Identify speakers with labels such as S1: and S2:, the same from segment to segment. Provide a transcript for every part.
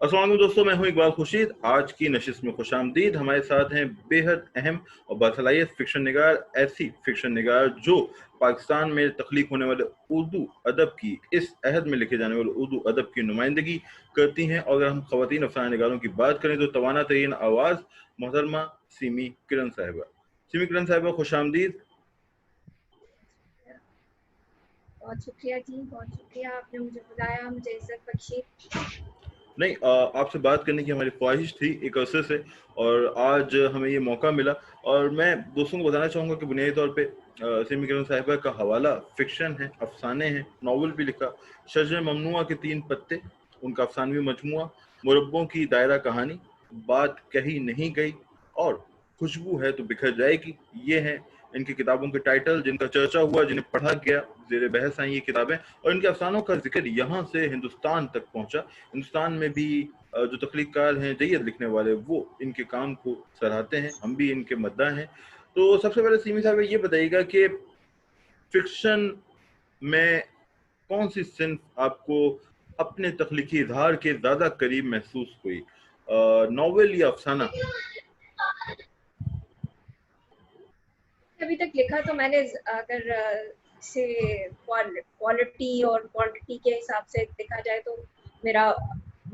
S1: अस्सलाम वालेकुम दोस्तों, मैं हूं इकबाल खुर्शीद। आज की नशिस्त में खुशामदीद। हमारे साथ हैं बेहद अहम और बासलाहियत फिक्शन निगार, ऐसी फिक्शन निगार जो पाकिस्तान में तख्लीक होने वाले उर्दू अदब की, इस अहद में लिखे जाने वाले उर्दू अदब की नुमाइंदगी करती हैं। और अगर हम ख़वातीन अफसाना निगारों की बात करें तो तवाना तरीन आवाज़ मोहतरमा सीमी किरण साहिबा। सीमी किरण साहिबा, खुशामदीद।
S2: बहुत शुक्रिया जी, बहुत शुक्रिया, आपने मुझे बुलाया, मुझे इज्जत बख्शी।
S1: नहीं, आपसे बात करने की हमारी ख्वाहिश थी एक अरसे से, और आज हमें ये मौका मिला। और मैं दोस्तों को बताना चाहूँगा कि बुनियादी तौर पे सिमी किरण साहिबा का हवाला फिक्शन है, अफसाने हैं, नावल भी लिखा। शजर ममनुआ के 3 पत्ते, उनका अफसानवी मजमुआ, मुरब्बों की दायरा कहानी, बात कही नहीं गई, और खुशबू है तो बिखर जाएगी, ये हैं इनकी किताबों के टाइटल जिनका चर्चा हुआ, जिन्हें पढ़ा गया, जेर बहस आई ये किताबें। और इनके अफसानों का जिक्र यहाँ से हिंदुस्तान तक पहुँचा। हिंदुस्तान में भी जो तख्लीककार हैं, जय्यद लिखने वाले, वो इनके काम को सराहते हैं, हम भी इनके मद्दाह हैं। तो सबसे पहले सीमी साहब ये बताइएगा कि फिक्शन में कौन सी सिन्फ आपको अपने तख्लीकी इजहार के ज़्यादा करीब महसूस हुई, नावल या अफसाना?
S2: अभी तक लिखा तो मैंने, अगर से क्वालिटी और क्वांटिटी के हिसाब से देखा जाए तो मेरा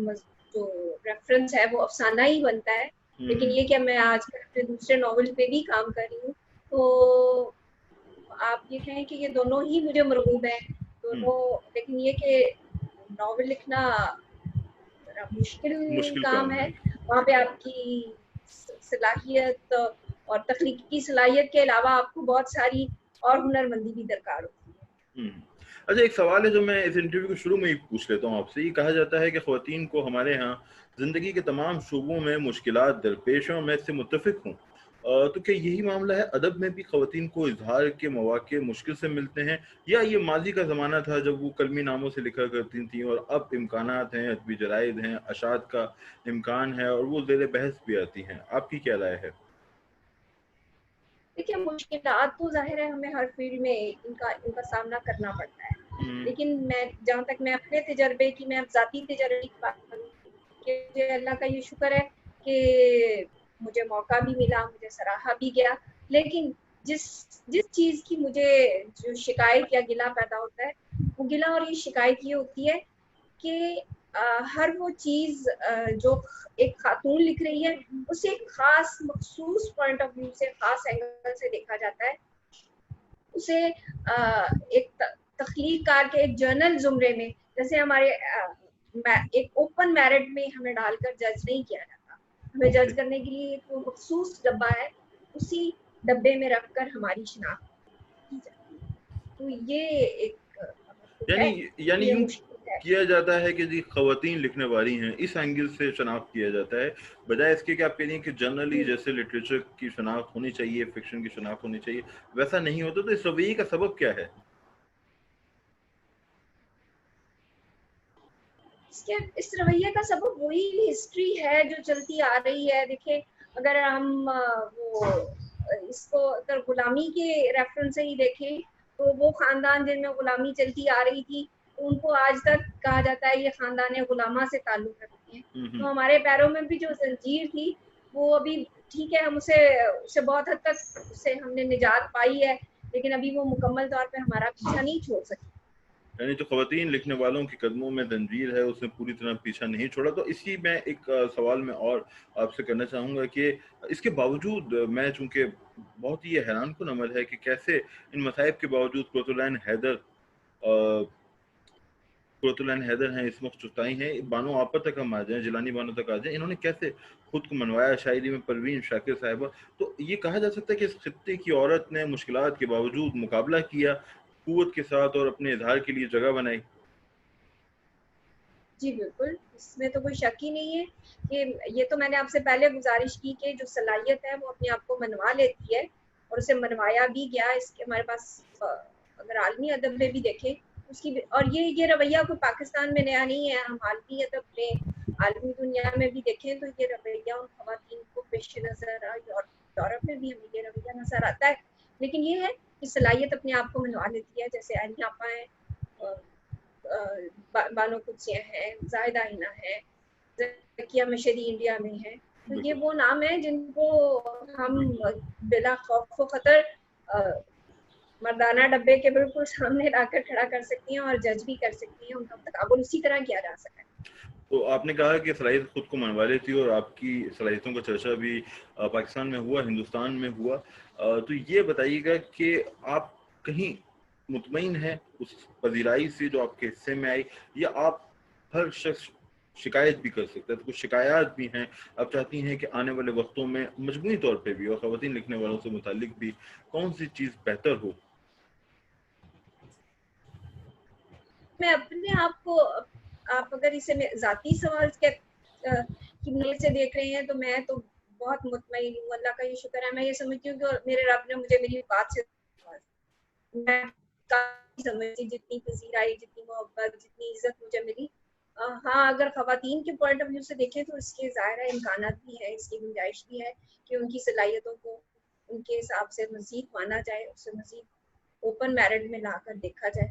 S2: जो रेफरेंस है वो अफसाना ही बनता है। लेकिन ये कि मैं आजकल अपने दूसरे नॉवल पे भी काम कर रही हूँ, तो आप ये कहें कि ये दोनों ही मुझे मरगूब है दोनों। लेकिन ये कि नॉवल लिखना बड़ा मुश्किल
S1: मुश्किल
S2: काम
S1: काम
S2: है।
S1: है।
S2: वहाँ पे आपकी सलाहियत और तख्लीकी सलाहियत के अलावा आपको बहुत सारी और हुनरमंदी भी दरकार होती है।
S1: अच्छा, एक सवाल है जो मैं इस इंटरव्यू के शुरू में ही पूछ लेता हूँ आपसे। ये कहा जाता है कि ख़वातीन को हमारे यहाँ ज़िंदगी के तमाम शोबों में मुश्किलात दरपेश हैं, और मैं इससे मुत्तफ़िक हूँ। तो क्या यही मामला है? अदब में भी ख़वातीन को इज़हार के मौक़े मुश्किल से मिलते हैं, या ये माज़ी का ज़माना था जब वो कलमी नामों से लिखा करती थीं, और अब इम्कानात हैं, अदबी जराइद हैं, अशात का इम्कान है, और वो ज़ेर बहस भी आती हैं? आपकी क्या राय है?
S2: देखिए, मुश्किलात तो ज़ाहिर है हमें हर फ़ील्ड में इनका इनका सामना करना पड़ता है। लेकिन मैं जहाँ तक मैं अपने तजर्बे की, मैं ज़ाती तजर्बे की बात करूँ कि अल्लाह का ये शुक्र है कि मुझे मौका भी मिला, मुझे सराहा भी गया। लेकिन जिस जिस चीज़ की मुझे जो शिकायत या गिला पैदा होता है, वो गिला और ये शिकायत ये होती है कि हर वो चीज़ जो एक खातून लिख रही है, उसे एक ख़ास मख़सूस पॉइंट ऑफ व्यू से, ख़ास एंगल से देखा जाता है। उसे एक तख्लीक़कार के एक जर्नल ज़ुमरे में, जैसे हमारे एक ओपन मेरिट में हमें डालकर जज नहीं किया जाता। हमें जज करने के लिए एक मख़सूस डब्बा है, उसी डब्बे में रखकर हमारी शिनाख्त की जाती है। तो ये एक है,
S1: यानी यानी
S2: ये
S1: यूं
S2: मुश्किल है।
S1: किया जाता है कि जी ख़वातीन लिखने वाली हैं, इस एंगल से शनाख्त किया जाता है, बजाय इसके कि आप कह रही हैं कि जनरली जैसे लिटरेचर की शनाख्त होनी चाहिए, फिक्शन की शनाख्त होनी चाहिए, वैसा नहीं होता। तो इस रवैये का सबब क्या है?
S2: इसके इस रवैये का सबब वही हिस्ट्री है जो चलती आ रही है। देखिए, अगर हम इसको अगर गुलामी के रेफरेंस से ही देखें, तो वो खानदान जिनमें गुलामी चलती आ रही थी, उनको आज तक कहा जाता है ये खानदान गुलामा से ताल्लुक रखते हैं। तो हमारे पैरों में भी जो जंजीर थी, वो अभी ठीक है, हम उसे उसे बहुत हद तक उससे हमने निजात पाई है, लेकिन अभी वो मुकम्मल तौर पे हमारा पीछा नहीं छोड़ सकी।
S1: यानी जो ख़वातीन लिखने वालों के कदमों में जंजीर है, उसने पूरी तरह पीछा नहीं छोड़ा। तो इसी में एक सवाल मैं और आपसे करना चाहूँगा कि इसके बावजूद, मैं चूँकि बहुत ही हैरानकुन अमल है कि कैसे इन मसाइब के बावजूद कुरतुलैन हैदर हैं, इस वक्त चुस्ताई हैं, बानो आपा तक हम आ जाएँ, जिलानी बानो तक आ जाएँ, इन्होंने कैसे खुद को मनवाया शायरी में, परवीन शाकिर साहिबा। तो ये कहा जा सकता है कि इस खित्ते की औरत ने मुश्किलात के बावजूद मुकाबला किया, क़ुव्वत के साथ, और अपने इज़हार के लिए जगह बनाई।
S2: जी बिल्कुल, इसमें तो कोई शक ही नहीं है कि ये तो मैंने आपसे पहले गुज़ारिश की कि जो सलाहियत है वो अपने आप को मनवा लेती है, और उसे मनवाया भी गया। इसके हमारे पास अगर आलमी अदब में भी देखें, उसकी और ये रवैया कोई पाकिस्तान में नया नहीं है। हम आलमी अदब में, आलमी दुनिया में भी देखें तो ये रवैया उन ख़वातीन को पेश नज़र यूरोप में भी हमें ये रवैया नज़र आता है। लेकिन ये है कि सलाहियत अपने आप को मनवा लेती है, जैसे आलिया आपा हैं, बानो कुद्सिया हैं, ज़ाहिदा हिना है, ज़किया मशहदी इंडिया में है। तो ये वो नाम है जिनको हम बिला खौफ व खतर मर्दाना डब्बे के बिल्कुल सामने लाकर खड़ा कर सकती हैं और जज भी कर सकती हैं, उनका तकाबुल उसी तरह किया जा सकता है।
S1: तो आपने कहा कि सलाहियत खुद को मनवा लेती है और आपकी सलाहियतों का चर्चा भी पाकिस्तान में हुआ, हिंदुस्तान में हुआ। तो ये बताइएगा कि आप कहीं मुतमईन हैं उस पजीराई से जो आपके हिस्से में आई, या आप हर शख्स शिकायत भी कर सकता है? तो कुछ शिकायत भी हैं, आप चाहती हैं कि आने वाले वक्तों में मजमूई तौर पे भी और ख़वातीन लिखने वालों से मुतालिक भी कौन सी चीज़ बेहतर हो?
S2: मैं अपने आप को, आप अगर इसे ज़ाती सवाल के की नज़र से देख रहे हैं तो मैं तो बहुत मुतमईन हूँ, अल्लाह का ये शुक्र है। मैं ये समझती हूँ कि मेरे रब ने मुझे मेरी बात से मैं काफ़ी समझती, जितनी पज़ीराई, जितनी मोहब्बत, जितनी इज़्ज़त मुझे मिली। हाँ, अगर ख़वातीन के पॉइंट ऑफ व्यू से देखें तो इसके ज़ाहिर है इम्कानात भी है, इसकी गुंजाइश भी है कि उनकी सलाहियतों को उनके हिसाब से मज़ीद माना जाए, उसे मज़ीद ओपन मेरिट में लाकर देखा जाए।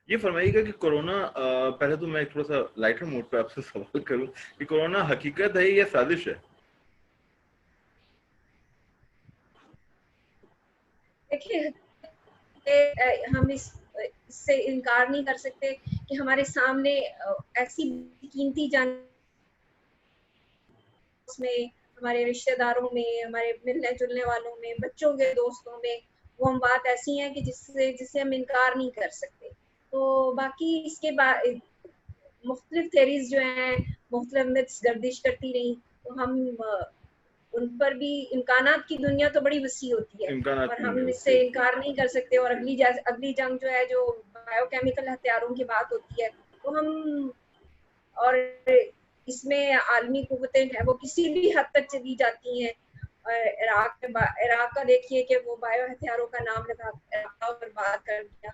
S1: ये फरमाइएगा कि कोरोना, पहले तो मैं थोड़ा सा लाइटर मोड पे आपसे सवाल करूं कि कोरोना हकीकत है या साजिश है?
S2: देखिए, हम इससे इनकार नहीं कर सकते कि हमारे सामने ऐसी कीमती जान में, हमारे रिश्तेदारों में, हमारे मिलने जुलने वालों में, बच्चों के दोस्तों में वो हम बात ऐसी है कि जिससे हम इनकार नहीं कर सकते। तो बाकी इसके बाद मुख्तलिफ थेरीज जो हैं, मुख्तलिफ मिथ्स गर्दिश करती रही, तो हम उन पर भी इम्कानात की दुनिया तो बड़ी वसी होती है
S1: इम्कानात
S2: और
S1: की
S2: हम
S1: दुनिया
S2: इससे
S1: होती है।
S2: इनकार नहीं कर सकते। और अगली जंग जो है, जो बायोकेमिकल हथियारों की बात होती है, तो हम, और इसमें आलमी कुव्वतें हैं वो किसी भी हद तक चली जाती हैं। और इराक का देखिए कि वो बायो हथियारों का नाम लगा और बात कर दिया,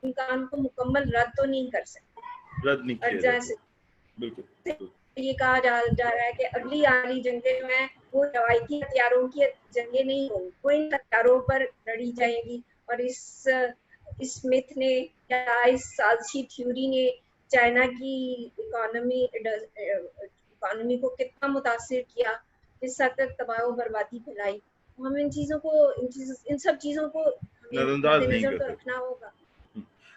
S2: इम्कान को मुकम्मल रद्द तो नहीं कर सकते।
S1: रद्द नहीं
S2: और
S1: किया जा सकता। बिल्कुल।
S2: ये कहा जा रहा है कि अगली आने जंगें जो हैं वो रवायती हथियारों की जंगें नहीं होंगी, वो इन हथियारों पर लड़ी जाएंगी। और इस मिथ ने या इस साजिशी थ्योरी ने चाइना की इकोनॉमी को कितना मुतासिर किया, किस हद तक तबाह बर्बादी फैलाई। हम इन सब चीज़ों को हमें
S1: नजरअंदाज नहीं
S2: मद्देनजर
S1: कर
S2: तो
S1: सकते।
S2: रखना होगा।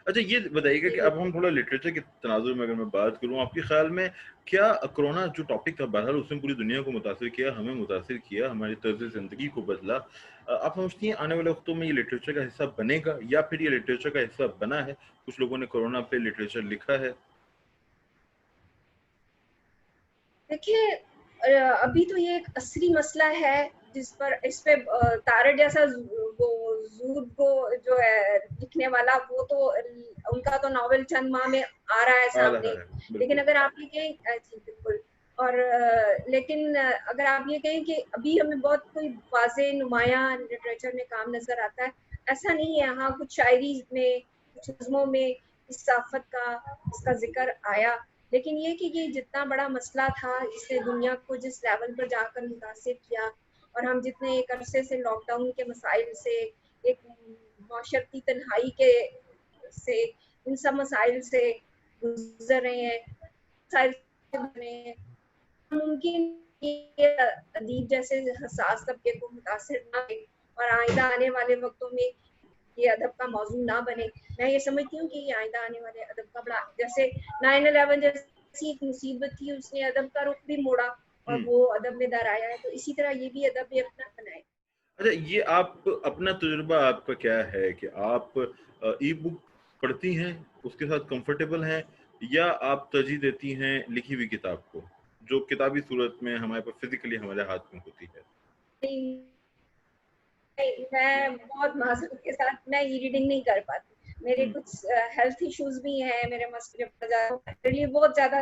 S1: अच्छा, ये बताइएगा कि अब हम थोड़ा लिटरेचर के तनाजुर में अगर मैं बात करूं, आपके ख्याल में क्या कोरोना जो टॉपिक था बहरहाल उसने पूरी दुनिया को मुतासिर किया, हमें मुतासिर किया, हमारी तर्ज ज़िंदगी को बदला। आप समझती हैं आने वाले वक्तों में ये लिटरेचर का हिस्सा बनेगा, या फिर ये लिटरेचर का हिस्सा बना है? कुछ लोगों ने कोरोना पे लिटरेचर लिखा है।
S2: देखिए, अभी तो ये एक असली मसला है जिस पर इस पे तारड़ जैसा वो जूद को जो है लिखने वाला, वो तो उनका तो नॉवेल चंद माह में आ रहा है
S1: आ
S2: सामने।
S1: रहा है,
S2: लेकिन
S1: बिल्कुल।
S2: अगर आप ये कहें, जी बिल्कुल। और लेकिन अगर आप ये कहें कि अभी हमें बहुत कोई वाज़े नुमायां लिटरेचर में काम नजर आता है, ऐसा नहीं है। हाँ, कुछ शायरी में, कुछ नज़्मों में इस आफत का, इसका जिक्र आया। लेकिन ये कि ये जितना बड़ा मसला था, जिसने दुनिया को जिस लेवल पर जाकर मुतासिर किया, और हम जितने एक अरसे से लॉकडाउन के मसाइल से, एक माशरती तन्हाई के से, इन सब मसाइल से गुजर रहे हैं, मसाइल से गुजर रहे हैं, मुमकिन ये अदीब जैसे हसास तबके को मुतासिर ना करे और आइंदा आने वाले वक्तों में ये अदब का मौजू ना बने। मैं ये समझती हूँ कि ये आइंदा आने वाले अदब का बड़ा, जैसे 9/11 जैसी एक मुसीबत थी, उसने अदब का रुख भी मोड़ा और
S1: हम्म।
S2: वो अदब में दराया है, तो इसी तरह ये भी अदब भी अपना बनाए।
S1: अच्छा, ये आप अपना तजुर्बा आपका क्या है कि आप ई बुक पढ़ती हैं, उसके साथ कंफर्टेबल हैं, या आप तरजीह देती हैं लिखी हुई किताब को, जो किताबी सूरत में हमारे पास फिजिकली हमारे हाथ में होती है?
S2: मैं बहुत मासूमियत के साथ मैं ई रीडिंग नहीं कर पाती। मेरे
S1: हम्म।
S2: कुछ हेल्थ इश्यूज भी हैं, मेरे मेरे लिए बहुत ज्यादा।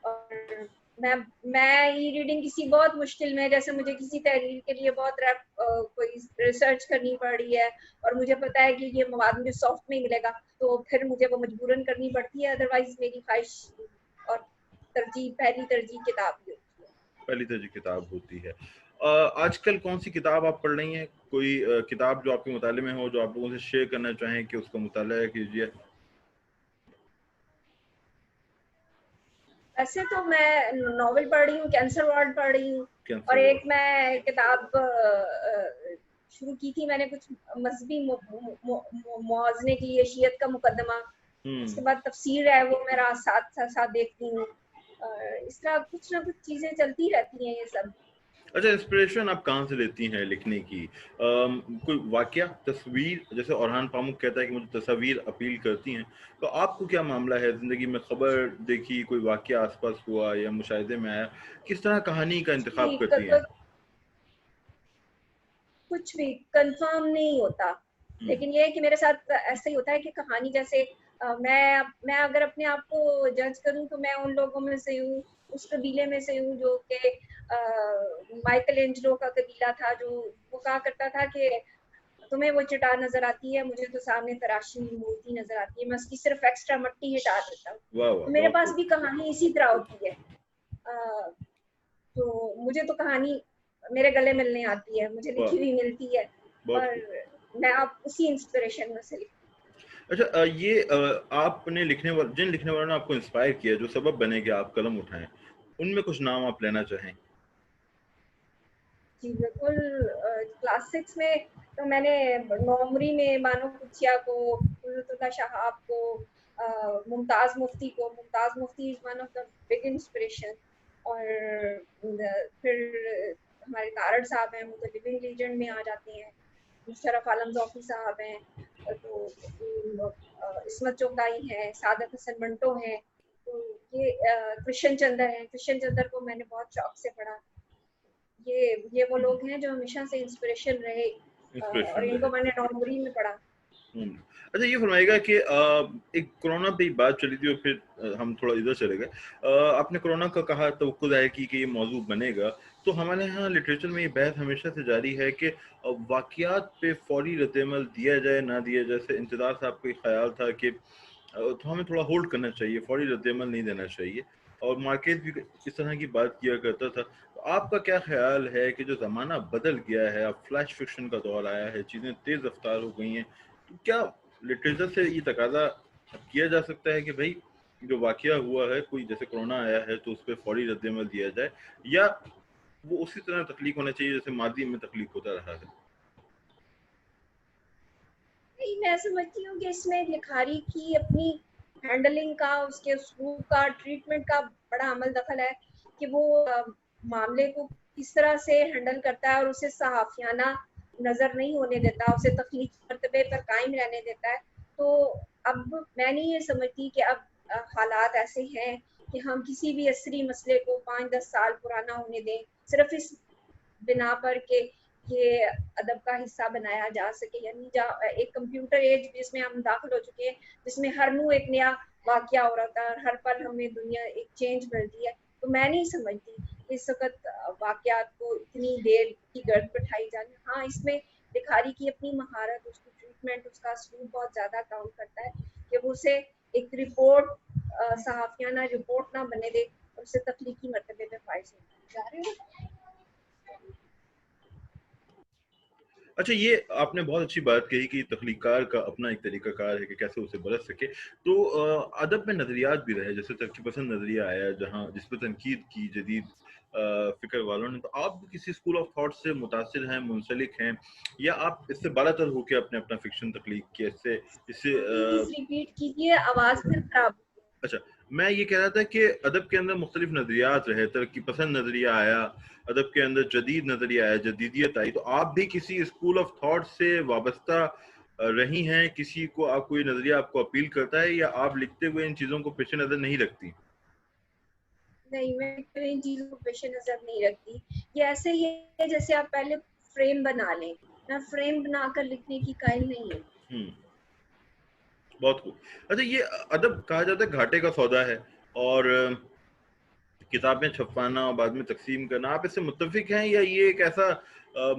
S2: और मैं मैं ई रीडिंग किसी बहुत मुश्किल में, जैसे मुझे किसी तहरीर के लिए बहुत कोई रिसर्च करनी पड़ रही है और मुझे पता है कि ये मवाद मुझे सॉफ्ट में मिलेगा, तो फिर मुझे वो मजबूरन करनी पड़ती है। अदरवाइज मेरी ख्वाहिश और पहली तरजीह किताब ही होती है।
S1: पहली तरजीह किताब होती है। आजकल कौन सी किताब आप पढ़ रही हैं? कोई किताब जो आपके मुताले में हो, जो आप लोगों से शेयर करना चाहें कि उसका मुताला कीजिए?
S2: वैसे तो मैं नॉवल पढ़ रही हूँ, कैंसर वार्ड पढ़ रही हूँ, और
S1: कैंसर
S2: एक मैं किताब शुरू की थी मैंने, कुछ मजहबी मुआवजे के लिए, शियत का मुकदमा। उसके बाद तफसीर है, वो मेरा साथ साथ देखती हूँ। इस तरह कुछ ना कुछ चीजें चलती रहती हैं ये सब।
S1: अच्छा, इंस्पिरेशन आप कहाँ से लेती हैं लिखने की? कोई वाकया, तस्वीर, जैसे ओरहान पामुक कहता है कि मुझे तस्वीर अपील करती हैं, तो आपको क्या मामला है? ज़िंदगी में खबर देखी, कोई वाकया आसपास हुआ या मुशाहिदे में आया, किस तरह कहानी का इंतखाब करती हैं?
S2: कुछ भी कंफर्म नहीं होता, लेकिन ये है कि मेरे साथ ऐसा ही होता है कि कहानी जैसे मैं अगर अपने आप को जज करूं तो मैं उन लोगों में से हूँ, उस कबीले में से हूँ जो कि माइकल एंजलो का कबीला था, जो वो कहा करता था कि तुम्हें वो चट्टान नजर आती है, मुझे तो सामने तराशी हुई मूर्ति नजर आती है, मैं उसकी सिर्फ एक्स्ट्रा मट्टी हटा देता हूँ।
S1: वाह वाह,
S2: तो मेरे
S1: बहुत
S2: पास
S1: खूब।
S2: भी कहानी इसी तरह होती है। तो मुझे तो कहानी मेरे गले मिलने आती है, मुझे
S1: वाह,
S2: लिखी हुई मिलती है,
S1: बहुत
S2: और
S1: खूब।
S2: मैं आप उसी इंस्पिरेशन में से लिखती
S1: अच्छा, आपने जिन लिखने वालों ने आपको इंस्पायर किया, जो सबब बने कि आप कलम उठाएं, उनमें कुछ नाम आप लेना चाहें?
S2: जी बिल्कुल। क्लास 6 में तो मैंने नौमरी में बानो कुचिया को, कुर्रतुल्लाह शहाब को, Mumtaz Mufti is one of the big inspiration. और फिर हमारे तारड़ साहब हैं, वो तो लिविंग लीजेंड में आ जाते हैं। मुशर्रफ आलम ज़ौकी साहब हैं, तो इस्मत चोगदाई हैं, सादत हसन मंटो हैं, तो ये कृष्ण चंद्र हैं। कृष्ण चंद्र को मैंने बहुत शौक से पढ़ा। ये वो लोग हैं जो हमेशा से इंस्पिरेशन रहे, और
S1: इंस्पिरेशन
S2: इनको
S1: रहे।
S2: मैंने नौमरी में पढ़ा।
S1: हम्म। अच्छा, ये फरमाइएगा कि एक कोरोना पे बात चली थी और फिर हम थोड़ा इधर चले गए। आपने कोरोना का कहा, तवक्को ज़ाहिर की कि ये मौजू बनेगा, तो हमारे यहाँ लिटरेचर में ये बहस हमेशा से जारी है कि वाक़यात पे फौरी रद्द-ए-अमल दिया जाए ना दिया जाए। जैसे इंतज़ार साहब का ख्याल था कि तो हमें थोड़ा होल्ड करना चाहिए, फौरी रद्द-ए-अमल नहीं देना चाहिए, और मार्केट भी इस तरह की बात किया करता था। तो आपका क्या ख्याल है कि जो ज़माना बदल गया है, अब फ्लैश फिक्शन का दौर आया है, चीज़ें तेज़ रफ्तार हो गई हैं, तो क्या लिटरेचर से ये तकाजा किया जा सकता है कि भाई जो वाकया हुआ है, कोई जैसे कोरोना आया है तो उस पर फौरी रद्द-ए-अमल दिया जाए, या वो उसी तरह तख्लीक होना चाहिए जैसे मादी में तख्लीक होता रहा है?
S2: नहीं, मैं समझती हूँ कि इसमें लिखारी की अपनी हैंडलिंग का, उसके उस्लूब का, ट्रीटमेंट का बड़ा अमल दखल है कि वो मामले को किस तरह से हैंडल करता है और उसे सहाफियाना नजर नहीं होने देता, उसे तख्लीकी मर्तबे पर कायम रहने देता है। तो अब मैं नहीं ये समझती कि अब हालात ऐसे हैं कि हम किसी भी असरी मसले को 5-10 साल पुराना होने दें, सिर्फ इस बिना पर के ये अदब का हिस्सा बनाया जा सके। यानी एक कंप्यूटर एज जिसमें हम दाखिल हो चुके हैं, जिसमें हर नू एक नया वाकया हो रहा था, हर पल हमें दुनिया एक चेंज मिलती है। तो मैं नहीं समझती इस वक्त वाकयात को इतनी देर की गर्द बैठाई जानी। हाँ, इसमें लिखारी की अपनी महारत, उसकी ट्रीटमेंट, उसका स्लूक बहुत ज्यादा काउंट करता है कि वो उसे एक रिपोर्ट, सहाफियाना रिपोर्ट ना बने दे और उसे तख्लीकी मर्तबे पे फाइज जा रहे हो।
S1: अच्छा, ये आपने बहुत अच्छी बात कही कि तख्लीकार का अपना एक तरीक़ाकार है कि कैसे उसे बरत सके। तो अदब में नज़रियात भी रहे, जैसे तरक्की पसंद नज़रिया आया जहाँ जिस पे तनकीद की जदीद फ़िक्र वालों ने, तो आप भी किसी स्कूल ऑफ थॉट से मुतासिर हैं, मुंसलिक हैं, या आप इससे बालातर होके अपने अपना फ़िक्शन तख्लीक किया इससे इससे
S2: प्लीज रिपीट कीजिए, आवाज फिर खराब।
S1: अच्छा, मैं ये कह रहा था कि अदब के अंदर मुख्तलिफ नज़रियात रहे, तरक्की पसंद नज़रिया आया, अदब के अंदर जदीद नज़रिया आया, जदीदियत आई, तो आप भी किसी स्कूल ऑफ थॉट से वाबस्ता रही हैं? किसी को आप कोई नज़रिया आपको अपील करता है, या आप लिखते हुए इन चीज़ों को पेश नज़र नहीं रखती?
S2: नहीं, मैं तो इन चीजों को पेश नजर नहीं रखती। ये ऐसे ही है जैसे आप पहले फ्रेम बना लें। मैं फ्रेम बनाकर लिखने की कायल नहीं हूँ।
S1: हुँ, बहुत खूब। अच्छा, ये अदब कहा जाता है घाटे का सौदा है, और किताबें छपवाना और बाद में तक़सीम करना, आप इससे मुत्तफ़िक हैं, या ये एक ऐसा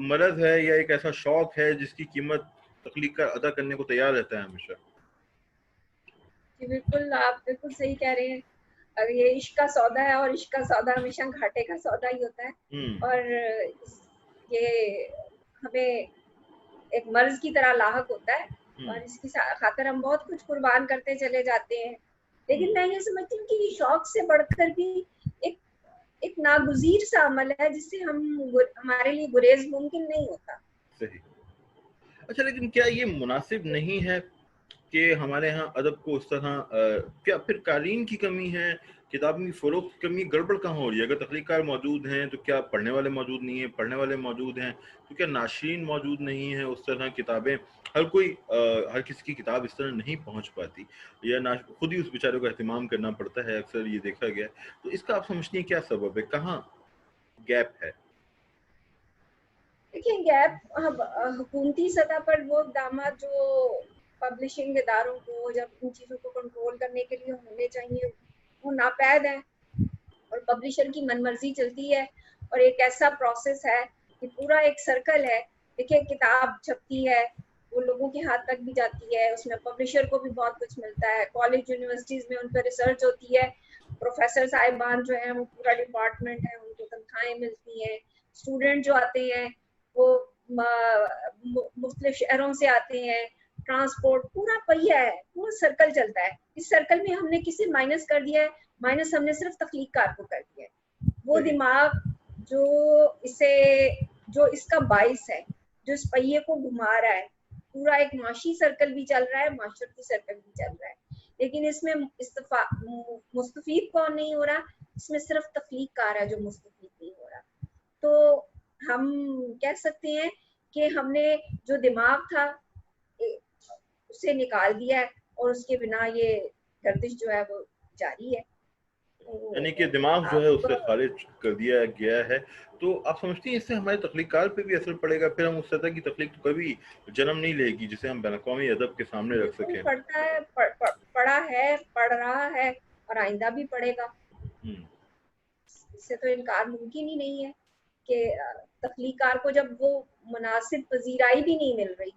S1: मर्ज़ है या एक ऐसा शौक है जिसकी कीमत तख्लीक का अदा करने को तैयार रहता है हमेशा?
S2: जी बिल्कुल, आप बिल्कुल सही कह रहे हैं। ये इश्क का सौदा है, और इश्क का सौदा हमेशा घाटे का सौदा ही होता है।
S1: हुँ,
S2: और ये हमें एक मर्ज की तरह लाहक होता है,
S1: हुँ।
S2: और इसकी खातर हम बहुत कुछ कुर्बान करते चले जाते हैं। لیکن میں یہ سمجھتی ہوں کہ یہ شوق سے بڑھ کر بھی ایک ایک ناگزیر سا عمل ہے جس سے ہمارے لیے گریز ممکن نہیں ہوتا.
S1: صحیح. اچھا لیکن کیا یہ مناسب نہیں ہے کہ ہمارے ہاں ادب کو اس طرح کیا پھر قارئین کی کمی ہے, کتابوں کی فروخت کی کمی, گڑبڑ کہاں ہو رہی ہے؟ اگر تخلیق کار موجود ہیں تو کیا پڑھنے والے موجود نہیں ہیں؟ پڑھنے والے موجود ہیں تو کیا ناشرین موجود نہیں ہیں؟ اس طرح کتابیں ہر کسی کی کتاب اس طرح نہیں پہنچ پاتی, یا خود ہی اس بیچارے کو اہتمام کرنا پڑتا ہے, اکثر یہ دیکھا گیا ہے. تو اس کا آپ سمجھتی ہیں کیا سبب ہے, کہاں گیپ ہے؟
S2: دیکھیں گیپ حکومتی سطح پر وہ اقدامات جو پبلشنگ اداروں کو جب ان چیزوں کو کنٹرول کرنے کے لیے ہونے چاہیے وہ ناپید ہیں, اور پبلشر کی من مرضی چلتی ہے, اور ایک ایسا پروسیس ہے کہ پورا ایک سرکل ہے. دیکھیں کتاب چھپتی ہے, وہ لوگوں کے ہاتھ تک بھی جاتی ہے, اس میں پبلشر کو بھی بہت کچھ ملتا ہے, کالج یونیورسٹیز میں ان پہ ریسرچ ہوتی ہے, پروفیسر صاحبان جو ہیں وہ پورا ڈپارٹمنٹ ہے, ان کو تنخواہیں ملتی ہیں, اسٹوڈنٹ جو آتے ہیں وہ مختلف شہروں سے آتے ہیں, ٹرانسپورٹ پورا پہیہ ہے, پورا سرکل چلتا ہے. اس سرکل میں ہم نے کسی مائنس کر دیا ہے, مائنس ہم نے صرف تخلیق کار کو کر دیا ہے. وہ دماغ جو اس کا باعث ہے, جو اس پہیے کو گھما رہا ہے, پورا ایک معاشی سرکل بھی چل رہا ہے, معاشرتی سرکل بھی چل رہا ہے, لیکن اس میں مستفید کون نہیں ہو رہا, اس میں صرف تخلیق کار ہے جو مستفید نہیں ہو رہا. تو ہم کہہ سکتے ہیں کہ ہم نے جو دماغ تھا اسے نکال دیا ہے, اور اس کے بنا یہ گردش جو ہے وہ جاری ہے.
S1: یعنی کہ دماغ جو ہے اس سے خارج کر دیا گیا ہے. تو آپ سمجھتی ہیں اس سے ہمارے تخلیق کار پہ بھی اثر پڑے گا؟ پھر ہم اس سطح کی تخلیق تو کبھی جنم نہیں لے گی جسے ہم بین الاقوامی ادب کے سامنے رکھ سکیں.
S2: پڑھتا ہے, پڑھا ہے, پڑھ رہا ہے, اور آئندہ بھی پڑھے گا. اس سے تو انکار ممکن ہی نہیں ہے کہ تخلیق کار کو جب وہ مناسب پذیرائی بھی نہیں مل رہی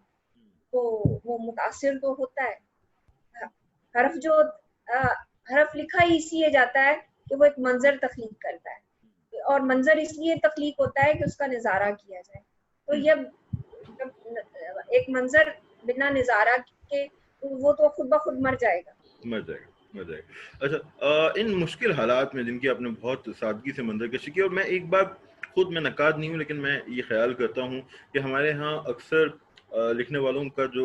S2: تو وہ متاثر تو ہوتا ہے. حرف لکھا ہی اس لیے جاتا ہے کہ وہ ایک منظر تخلیق کرتا ہے, اور منظر اس لیے تخلیق ہوتا ہے کہ اس کا نظارہ کیا جائے. تو یہ ایک منظر بنا نظارہ کے وہ تو خود بخود مر جائے گا.
S1: اچھا, ان مشکل حالات میں جن کی آپ نے بہت سادگی سے منظر کشی کی, اور میں ایک بار خود میں نقاد نہیں ہوں لیکن میں یہ خیال کرتا ہوں کہ ہمارے ہاں اکثر لکھنے والوں کا جو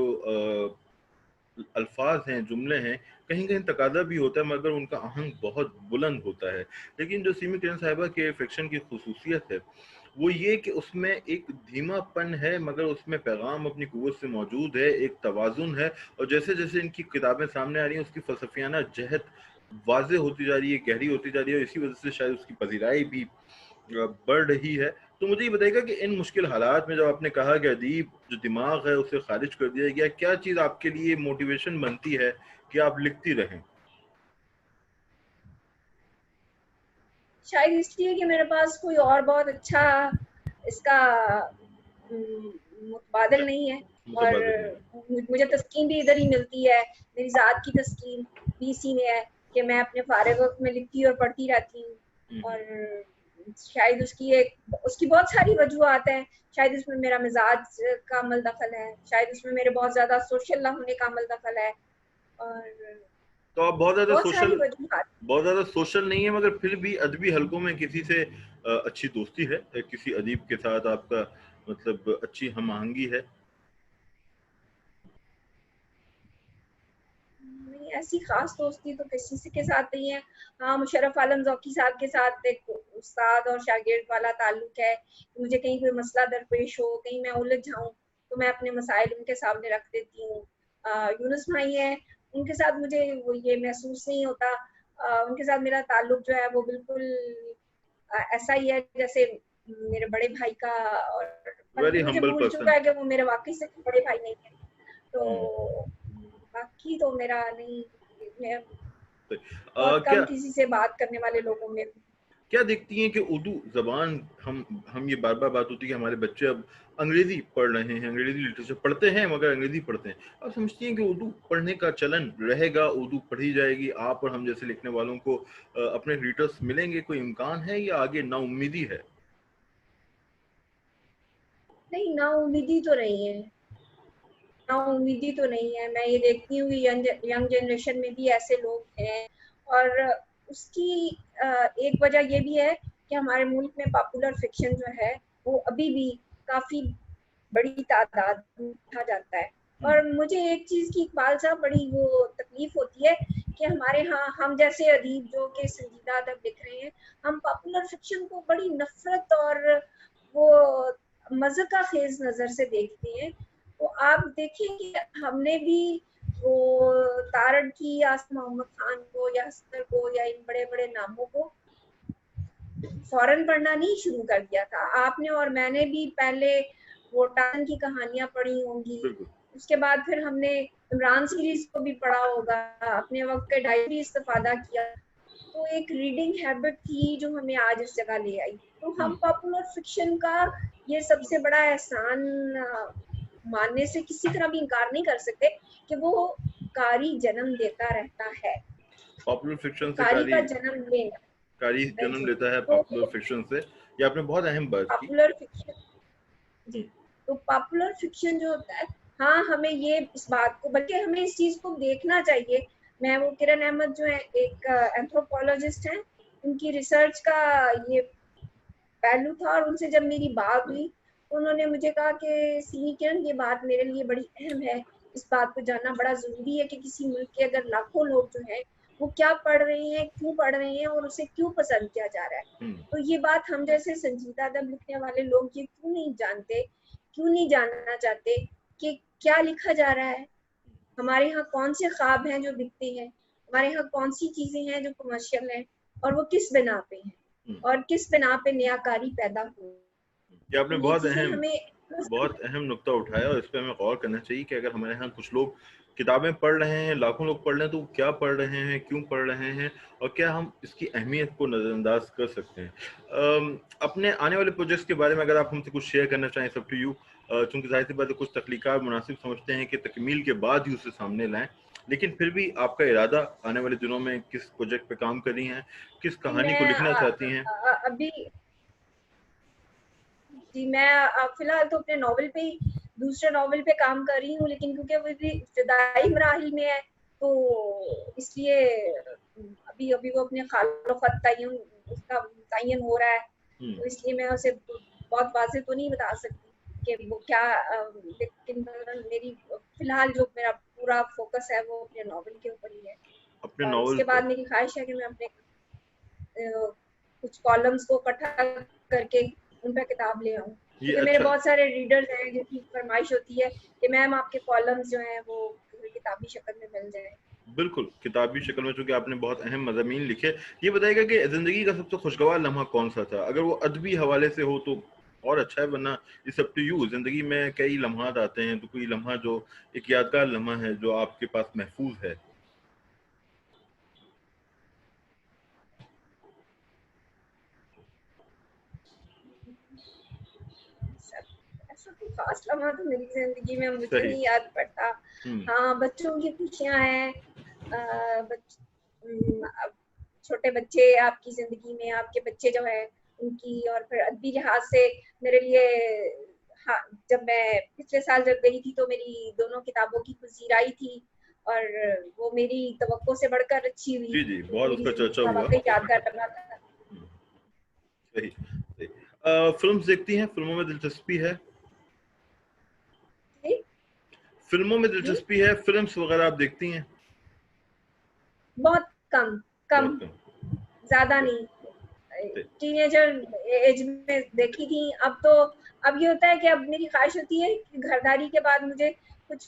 S1: الفاظ ہیں, جملے ہیں, کہیں کہیں تقاضا بھی ہوتا ہے مگر ان کا آہنگ بہت بلند ہوتا ہے. لیکن جو سیمی کرن صاحبہ کے فکشن کی خصوصیت ہے وہ یہ کہ اس میں ایک دھیما پن ہے مگر اس میں پیغام اپنی قوت سے موجود ہے, ایک توازن ہے, اور جیسے جیسے ان کی کتابیں سامنے آ رہی ہیں اس کی فلسفیانہ جہت واضح ہوتی جا رہی ہے, گہری ہوتی جا رہی ہے, اور اسی وجہ سے شاید اس کی پذیرائی بھی بڑھ رہی ہے. تو مجھے یہ بتائیے گا کہ ان مشکل حالات میں جب آپ نے کہا کہ ادیب جو دماغ ہے اسے خارج کر دیا گیا, کیا چیز آپ کے لیے موٹیویشن بنتی ہے کہ آپ لکھتی رہیں؟
S2: شاید اس لیے کہ میرے پاس کوئی اور بہت اچھا اس کا متبادل نہیں ہے, اور مجھے تسکین بھی ادھر ہی ملتی ہے. میری ذات کی تسکین بھی اسی میں ہے کہ میں اپنے فارغ وقت میں لکھتی اور پڑھتی رہتی ہوں, اور شاید اس کی بہت ساری وجوہات ہیں. شاید اس میں میرا مزاج کا عمل دخل ہے, شاید اس میں میرے بہت زیادہ سوشل نہ ہونے کا عمل دخل ہے, اور
S1: تو آپ بہت
S2: ساری وجوہات.
S1: زیادہ سوشل نہیں ہے مگر پھر بھی ادبی حلقوں میں کسی سے اچھی دوستی ہے, کسی ادیب کے ساتھ آپ کا مطلب اچھی ہم آہنگی ہے؟
S2: نہیں, ایسی خاص دوستی تو کسی کے ساتھ نہیں ہے. ہاں, مشرف عالم ذوقی صاحب کے ساتھ ایک استاد اور شاگرد والا تعلق ہے. مجھے کہیں کوئی مسئلہ درپیش ہو, کہیں میں الجھ جاؤں تو میں اپنے مسائل ان کے سامنے رکھ دیتی ہوں. یونس بھائی ہیں, ان کے ساتھ مجھے وہ یہ محسوس نہیں ہوتا. ان کے ساتھ میرا تعلق جو ہے وہ بالکل ایسا ہی ہے جیسے میرے بڑے بھائی کا, اور مجھے بھول چکا ہے کہ وہ میرے واقعی سے بڑے بھائی نہیں ہیں. تو باقی تو میرا نہیں, میں بہت کم کسی سے بات کرنے والے لوگوں میں.
S1: کیا دیکھتی ہیں کہ اردو زبان ہم یہ بار بار بات ہوتی ہے کہ ہمارے بچے اب انگریزی پڑھ رہے ہیں, انگریزی لٹریچر پڑھتے ہیں مگر انگریزی پڑھتے ہیں. آپ سمجھتی ہیں کہ اردو پڑھنے کا چلن رہے گا, اردو پڑھی جائے گی, آپ اور ہم جیسے لکھنے والوں کو اپنے ریڈرز ملیں گے, کوئی امکان ہے یا آگے نا امیدی ہے؟
S2: نہیں, نا امیدی تو نہیں ہے. उम्मीदी तो नहीं है। मैं ये देखती हूँ कि यंग जनरेशन में भी ऐसे लोग हैं, और उसकी एक वजह ये भी है कि हमारे मुल्क में पॉपुलर फिक्शन जो है वो अभी भी काफ़ी बड़ी तादाद में लिखा जाता है। और मुझे एक चीज़ की इकबाल साहब बड़ी वो तकलीफ होती है कि हमारे यहाँ हम जैसे अदीब जो कि संजीदा अदब लिख रहे हैं, हम पॉपुलर फिक्शन को बड़ी नफरत और वो मज़ाक़ खेज़ नज़र से देखते हैं। तो आप देखिए कि हमने भी वो तारड़ की या मोहम्मद खान को या अस्कर को या इन बड़े-बड़े नामों को फौरन पढ़ना नहीं शुरू कर दिया था। आपने और मैंने भी पहले वो टान की कहानियाँ पढ़ी होंगी, उसके बाद फिर हमने इमरान सीरीज को भी पढ़ा होगा, अपने वक्त के डायरी इस्तेफादा किया। तो एक रीडिंग हैबिट थी जो हमें आज इस जगह ले आई। तो हम पॉपुलर फिक्शन का ये सबसे बड़ा एहसान मानने से किसी तरह भी इनकार नहीं कर सकते कि वो कारी जन्म देता रहता है।
S1: पॉपुलर फिक्शन से
S2: कारी का जन्म लेना,
S1: कारी जन्म लेता है पॉपुलर फिक्शन से। ये आपने बहुत अहम बात की।
S2: पॉपुलर फिक्शन जी, तो पॉपुलर फिक्शन जो होता है, हाँ हमें ये इस बात को, बल्कि हमें इस चीज को देखना चाहिए। मैं वो किरण अहमद जो है एक एंथ्रोपोलॉजिस्ट हैं, उनकी रिसर्च का ये पहलू था, और उनसे जब मेरी बात हुई तो उन्होंने मुझे कहा कि सीनी किरण ये बात मेरे लिए बड़ी अहम है, इस बात को जानना बड़ा जरूरी है कि किसी मुल्क के अगर लाखों लोग जो हैं वो क्या पढ़ रहे हैं, क्यों पढ़ रहे हैं और उसे क्यों पसंद किया जा रहा है। तो ये बात हम जैसे संजीदा अदब लिखने वाले लोग ये क्यों नहीं जानते, क्यों नहीं जानना चाहते कि क्या लिखा जा रहा है, हमारे यहाँ कौन से ख्वाब हैं जो बिकते हैं, हमारे यहाँ कौन सी चीजें हैं जो कमर्शियल हैं, और वो किस बिना पे हैं, और किस बिना पे नयाकारी पैदा हो।
S1: ये आपने
S2: ये
S1: बहुत
S2: चीजें
S1: अहम
S2: हमें
S1: नुक्ता उठाया, और इस पे हमें गौर करना चाहिए कि अगर हमारे यहाँ कुछ लोग किताबें पढ़ रहे हैं, लाखों लोग पढ़ रहे हैं, तो वो क्या पढ़ रहे हैं, क्यों पढ़ रहे हैं, और क्या हम इसकी अहमियत को नज़रअंदाज कर सकते हैं। अपने आने वाले प्रोजेक्ट्स के बारे में अगर आप हमसे कुछ शेयर करना चाहें, सब टू यू। चूंकि जाहिर सी बात है कुछ तख्लीकात मुनासिब समझते हैं कि तकमील के बाद ही उसे सामने लाएं, लेकिन फिर भी आपका इरादा आने वाले दिनों में किस प्रोजेक्ट पे काम कर रही हैं, किस कहानी को लिखना चाहती हैं?
S2: अभी जी मैं फिलहाल तो अपने नॉवल पे ही, दूसरे नॉवल पे काम कर रही हूँ, लेकिन क्योंकि वो भी इब्तिदाई मराहिल में है तो इसलिए अभी अभी वो अपने खालो खत तयन उसका तयन हो रहा है, तो इसलिए मैं उसे बहुत वाज़ेह तो नहीं बता सकती कि वो क्या, लेकिन मेरी फिलहाल जो मेरा पूरा फोकस है वो अपने नॉवल के ऊपर ही है।
S1: अपने
S2: और
S1: नॉवल
S2: उसके बाद मेरी ख्वाहिश है कि मैं अपने कुछ कॉलम्स को इकट्ठा करके उन पे किताब ले आऊं, क्योंकि मेरे बहुत सारे रीडर्स हैं जिनकी फरमाइश होती है कि मैम आपके कॉलम्स जो हैं वो किताबी शक्ल में मिल जाए।
S1: बिल्कुल, किताबी शक्ल में, चूंकि आपने बहुत अहम मज़ामीन लिखे। ये बताइएगा कि ज़िंदगी का सबसे खुशगवार लम्हा कौन सा था? अगर वो अदबी हवाले से हो तो और अच्छा है, वरना इट्स अप टू यू। ज़िंदगी में कई लम्हात आते हैं, तो कोई लम्हा जो एक यादगार लम्हा है जो आपके पास महफूज है?
S2: ऐसा कोई खास लम्हा तो मेरी जिंदगी में मुझे नहीं याद पड़ता। हाँ, बच्चों की खुशियां हैं, छोटे बच्चे आपकी जिंदगी में, आपके बच्चे जो है उनकी, और फिर अदबी लिहाज से मेरे लिए, हाँ, जब मैं पिछले साल जब गई थी तो मेरी दोनों किताबों की पज़ीराई थी और वो मेरी तवक्को से बढ़कर अच्छी हुई।
S1: जी जी, बहुत उसका चर्चा हुआ।
S2: वाकई यादगार लम्हा था।
S1: सही सही। फिल्म्स देखती हैं? फिल्मों में दिलचस्पी है? फिल्मों में दिलचस्पी है? फिल्म्स वगैरह आप देखती हैं?
S2: बहुत कम कम, ज्यादा नहीं। टीनेजर एज में देखी थी, अब ये होता है कि अब मेरी ख्वाहिश होती है कि घरदारी के बाद मुझे कुछ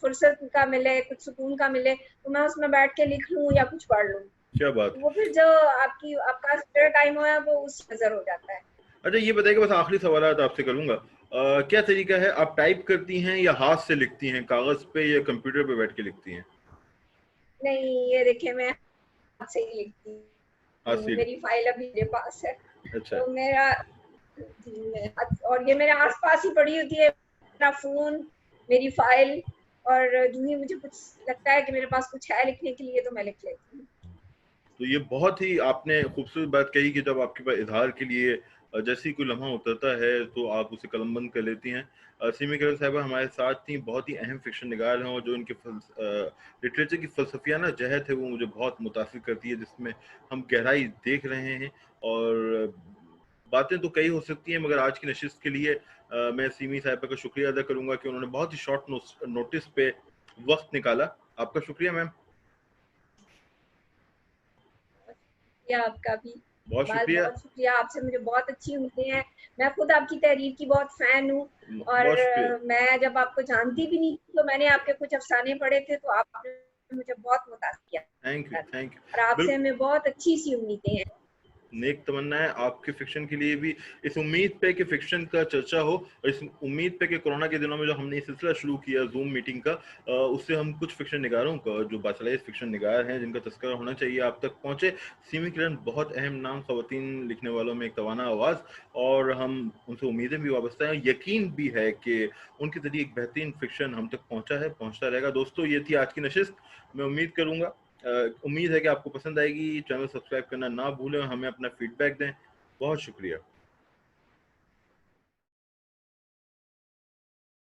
S2: फुर्सत का मिले, कुछ सुकून का मिले, तो मैं उसमें बैठ के लिख लूं या कुछ पढ़ लूं।
S1: क्या बात।
S2: वो फिर जो आपका स्पेयर टाइम हो वो उस नजर हो जाता है।
S1: अच्छा, ये बताइए, बस आखिरी सवाल आपसे करूंगा, क्या तरीका है? आप टाइप करती हैं या हाथ से लिखती हैं, कागज पे या कंप्यूटर पे बैठ के लिखती हैं?
S2: नहीं, ये देखिए, मैं हाथ से ही लिखती हूँ। मेरी फाइल अभी मेरे पास है।
S1: अच्छा।
S2: तो मेरा और ये मेरे आसपास ही पड़ी होती है, मेरा फोन, मेरी फाइल, और जो ही मुझे कुछ लगता है कि मेरे पास कुछ है लिखने के लिए तो मैं लिख लेती हूँ।
S1: तो ये बहुत ही आपने खूबसूरत बात कही कि जब आपके पास इजहार के लिए जैसे ही कोई लम्हा उतरता है तो आप उसे कलमबंद कर लेती हैं। सीमी किरण साहिबा हमारे साथ थी, बहुत ही अहम फिक्शन निगार हैं, और जो इनके लिटरेचर की फ़लसफ़ियाना जहत है वो मुझे बहुत मुतासिर करती है, जिसमें हम गहराई देख रहे हैं। और बातें तो कई हो सकती हैं, मगर आज की नशिस्त के लिए मैं सीमी साहिबा का शुक्रिया अदा करूँगा कि उन्होंने बहुत ही शॉर्ट नोटिस पे वक़्त निकाला। आपका शुक्रिया मैम।
S2: शुक्रिया आपका भी।
S1: बहुत
S2: बहुत
S1: शुक्रिया।
S2: बहुत शुक्रिया, आपसे मुझे बहुत अच्छी उम्मीदें हैं। मैं खुद आपकी तहरीर की बहुत फैन हूँ, और
S1: बहुत शुक्रिया।
S2: मैं जब आपको जानती भी नहीं थी तो मैंने आपके कुछ अफसाने पढ़े थे, तो आपने मुझे बहुत मुतासिर किया
S1: थैंक यू, थैंक
S2: और
S1: यू।
S2: आपसे हमें बहुत अच्छी सी उम्मीदें हैं।
S1: नेक तमन्ना है आपके फिक्शन के लिए भी, इस उम्मीद पे कि फिक्शन का चर्चा हो, और इस उम्मीद पे कि कोरोना के दिनों में जो हमने ये सिलसिला शुरू किया जूम मीटिंग का, उससे हम कुछ फिक्शन निगारों का, जो बासलाइज फिक्शन निगार हैं जिनका तस्करा होना चाहिए, आप तक पहुंचे। सीमी किरण बहुत अहम नाम, खवातीन लिखने वालों में एक तवाना आवाज़, और हम उनसे उम्मीदें भी वाबस्ता हैं, यकीन भी है कि उनके जरिए एक बेहतरीन फिक्शन हम तक पहुंचा है, पहुंचता रहेगा। दोस्तों, ये थी आज की नशिस्त। मैं उम्मीद है कि आपको पसंद आएगी। चैनल सब्सक्राइब करना ना भूलें और हमें अपना फीडबैक दें। बहुत शुक्रिया।